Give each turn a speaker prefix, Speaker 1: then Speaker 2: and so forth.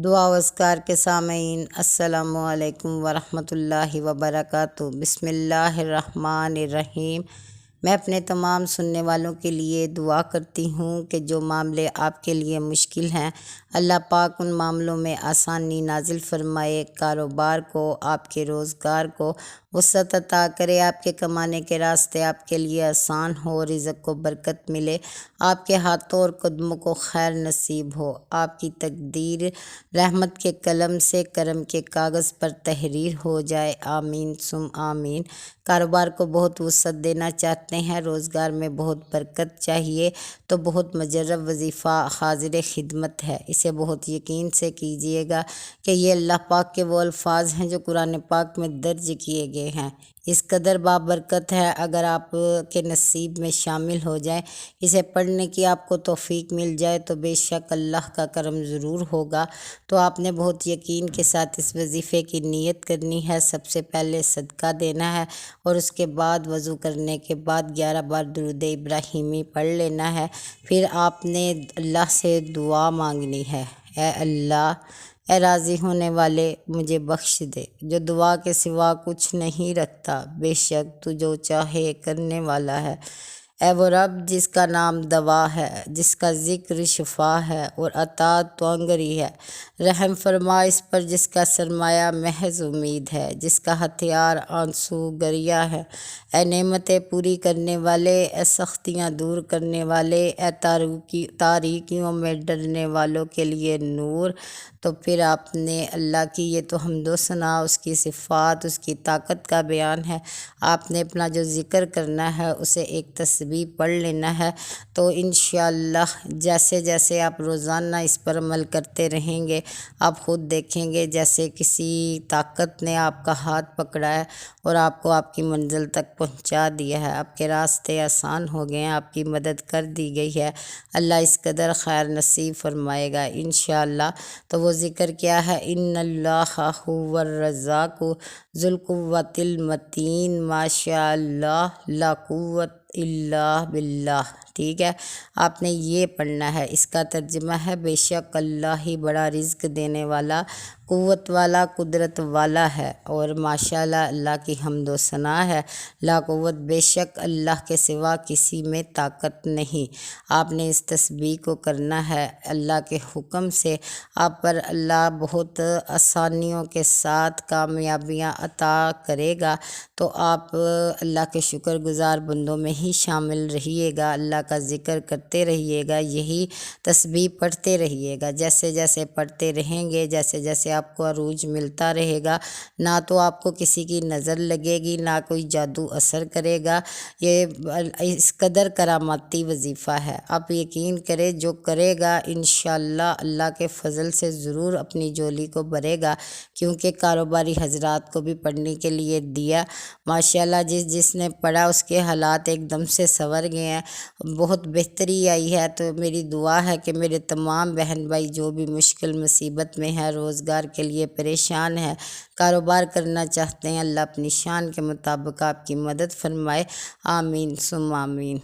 Speaker 1: دعا و اذکار کے سامعین، السلام علیکم ورحمۃ اللہ وبرکاتہ۔ بسم اللہ الرحمن الرحیم۔ میں اپنے تمام سننے والوں کے لیے دعا کرتی ہوں کہ جو معاملے آپ کے لیے مشکل ہیں، اللہ پاک ان معاملوں میں آسانی نازل فرمائے، کاروبار کو، آپ کے روزگار کو وسعت عطا کرے، آپ کے کمانے کے راستے آپ کے لیے آسان ہو، رزق کو برکت ملے، آپ کے ہاتھوں اور قدموں کو خیر نصیب ہو، آپ کی تقدیر رحمت کے قلم سے کرم کے کاغذ پر تحریر ہو جائے، آمین ثم آمین۔ کاروبار کو بہت وسعت دینا چاہتے ہیں، روزگار میں بہت برکت چاہیے تو بہت مجرب وظیفہ حاضر خدمت ہے، اسے بہت یقین سے کیجیے گا کہ یہ اللہ پاک کے وہ الفاظ ہیں جو قرآن پاک میں درج کیے گئے ہیں، اس قدر بابرکت ہے، اگر آپ کے نصیب میں شامل ہو جائے، اسے پڑھنے کی آپ کو توفیق مل جائے تو بے شک اللہ کا کرم ضرور ہوگا۔ تو آپ نے بہت یقین کے ساتھ اس وظیفے کی نیت کرنی ہے، سب سے پہلے صدقہ دینا ہے اور اس کے بعد وضو کرنے کے بعد 11 بار درود ابراہیمی پڑھ لینا ہے۔ پھر آپ نے اللہ سے دعا مانگنی ہے، اے اللہ، اے راضی ہونے والے، مجھے بخش دے جو دعا کے سوا کچھ نہیں رکھتا، بے شک تو جو چاہے کرنے والا ہے۔ اے وہ رب جس کا نام دوا ہے، جس کا ذکر شفا ہے اور عطا توانگری ہے، رحم فرما اس پر جس کا سرمایہ محض امید ہے، جس کا ہتھیار آنسو گریا ہے۔ اے نعمتیں پوری کرنے والے، اے سختیاں دور کرنے والے، اے تاریکیوں میں ڈرنے والوں کے لیے نور۔ تو پھر آپ نے اللہ کی یہ تو حمد و ثنا، اس کی صفات، اس کی طاقت کا بیان ہے، آپ نے اپنا جو ذکر کرنا ہے اسے ایک تسبیح پڑھ لینا ہے۔ تو انشاءاللہ جیسے جیسے آپ روزانہ اس پر عمل کرتے رہیں گے، آپ خود دیکھیں گے جیسے کسی طاقت نے آپ کا ہاتھ پکڑا ہے اور آپ کو آپ کی منزل تک پہنچا دیا ہے، آپ کے راستے آسان ہو گئے ہیں، آپ کی مدد کر دی گئی ہے، اللہ اس قدر خیر نصیب فرمائے گا انشاءاللہ۔ تو وہ ذکر کیا ہے؟ ان اللہ هو الرزاق ذو القوۃ المتین، ماشاء اللہ لا قوت الا باللہ۔ ٹھیک ہے، آپ نے یہ پڑھنا ہے، اس کا ترجمہ ہے بے شک اللہ ہی بڑا رزق دینے والا، قوت والا، قدرت والا ہے، اور ماشاءاللہ اللہ کی حمد و ثنا ہے، لا قوت بے شک اللہ کے سوا کسی میں طاقت نہیں۔ آپ نے اس تسبیح کو کرنا ہے، اللہ کے حکم سے آپ پر اللہ بہت آسانیوں کے ساتھ کامیابیاں عطا کرے گا، تو آپ اللہ کے شکر گزار بندوں میں ہی شامل رہیے گا، اللہ کا ذکر کرتے رہیے گا، یہی تسبیح پڑھتے رہیے گا، جیسے جیسے پڑھتے رہیں گے، جیسے جیسے آپ کو عروج ملتا رہے گا، نہ تو آپ کو کسی کی نظر لگے گی، نہ کوئی جادو اثر کرے گا، یہ اس قدر کراماتی وظیفہ ہے۔ آپ یقین کریں جو کرے گا انشاءاللہ اللہ کے فضل سے ضرور اپنی جولی کو بھرے گا، کیونکہ کاروباری حضرات کو بھی پڑھنے کے لیے دیا، ماشاءاللہ جس نے پڑھا اس کے حالات ایک دم سے سنور گئے ہیں، بہت بہتری آئی ہے۔ تو میری دعا ہے کہ میرے تمام بہن بھائی جو بھی مشکل مصیبت میں ہیں، روزگار کے لیے پریشان ہیں، کاروبار کرنا چاہتے ہیں، اللہ اپنی شان کے مطابق آپ کی مدد فرمائے، آمین ثم آمین۔